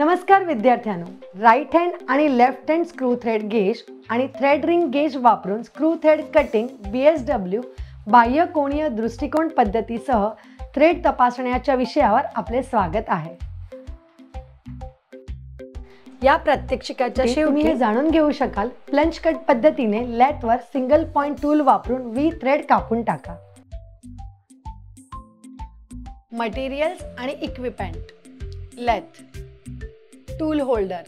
नमस्कार विद्यार्थ्यांनो, right hand आणि left hand screw thread gauge आणि थ्रेड रिंग गेज वापरून स्क्रू थ्रेड कटिंग BSW बाह्य कोनीय दृष्टिकोन पद्धतीसह थ्रेड तपासण्याच्या विषयावर आपले स्वागत आहे। या प्रात्यक्षिकाच्या शेवटी तुम्ही हे जाणून घेऊ शकाल, प्लंज कट पद्धतीने लॅथवर सिंगल पॉइंट टूल वापरून V थ्रेड कापून टाका। मटेरियल्स आणि equipment: lathe, tool holder,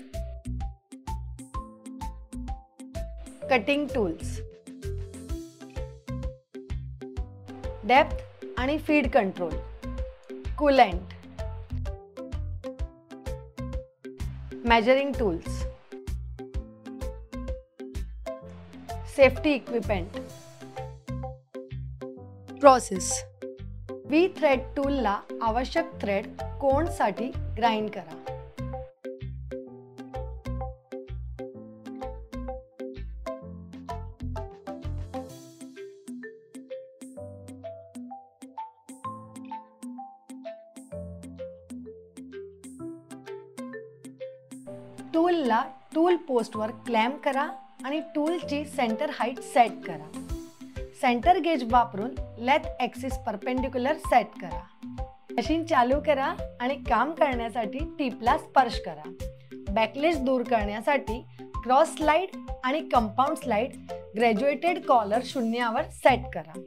cutting tools, depth आणि feed control, coolant, measuring tools, safety equipment. Process: V thread टूलला आवश्यक थ्रेड कोनसाठी ग्राइंड करा। टूलला टूल पोस्टवर क्लॅम्प करा आणि टूलची सेंटर हाईट सेट करा। सेंटर गेज वापरून लेथ ॲक्सिस परपेंडिक्युलर सेट करा। मशीन चालू करा आणि काम करण्यासाठी टिपला स्पर्श करा। बॅकलेस दूर करण्यासाठी क्रॉस स्लाइड आणि कंपाऊंड स्लाइड ग्रॅज्युएटेड कॉलर शून्यावर सेट करा।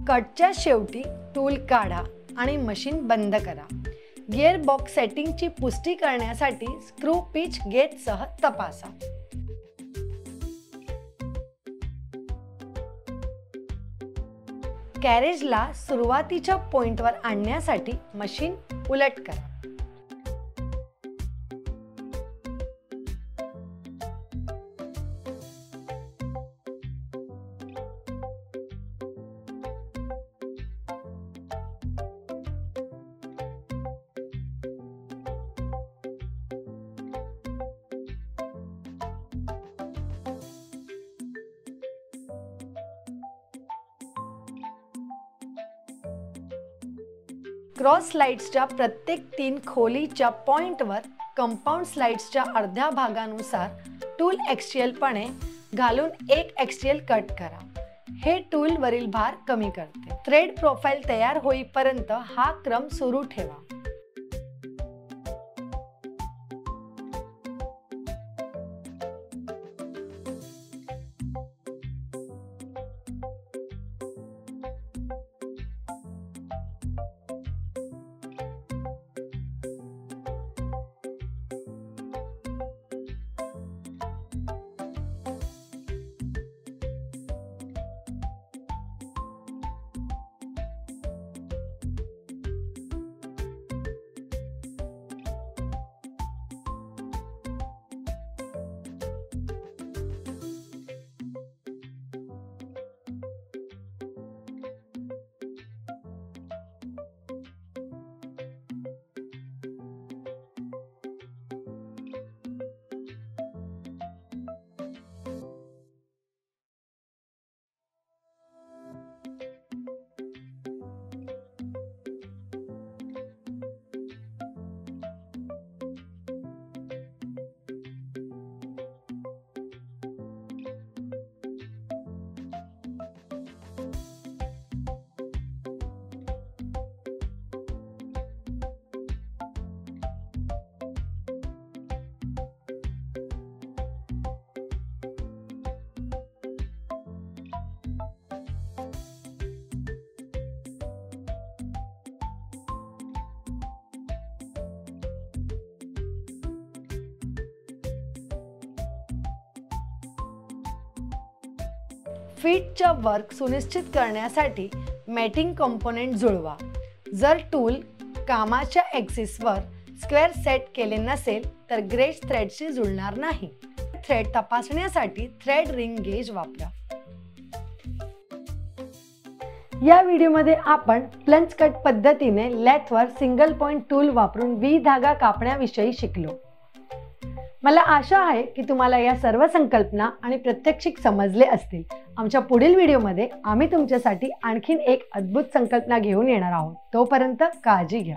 कटच्या शेवटी टूल काढा आणि मशीन बंद करा। गिअर बॉक्स सेटिंगची पुष्टी करण्यासाठी स्क्रू पिच गेजसह तपासा। कॅरेजला सुरुवातीच्या पॉइंटवर आणण्यासाठी मशीन उलट करा। क्रॉस स्लाइड्सच्या प्रत्येक 3 खोलीच्या पॉइंटवर कंपाऊंड स्लाइड्सच्या अर्ध्या भागानुसार टूल ॲक्सियलपणे घालून एक ॲक्सियल कट करा। हे टूल वरील भार कमी करते। थ्रेड प्रोफाइल तयार होईपर्यंत हा क्रम सुरू ठेवा। फिटच्या वर्क सुनिश्चित करण्यासाठी मॅटिंग कंपोनेंट जुळवा। जर टूल कामाच्या ॲक्सिसवर स्क्वेअर सेट केले नसेल तर गेज थ्रेडशी जुळणार नाही। थ्रेड तपासण्यासाठी थ्रेड रिंग गेज वापरा। या व्हिडिओमध्ये आपण प्लंज कट पद्धतीने लेथवर सिंगल पॉइंट टूल वापरून व्ही धागा कापण्याविषयी शिकलो। मला आशा आहे की तुम्हाला या सर्व संकल्पना आणि प्रात्यक्षिक समजले असतील। आमच्या पुढील व्हिडिओमध्ये आम्ही तुमच्यासाठी आणखीन एक अद्भुत संकल्पना घेऊन येणार आहोत। तोपर्यंत काळजी घ्या।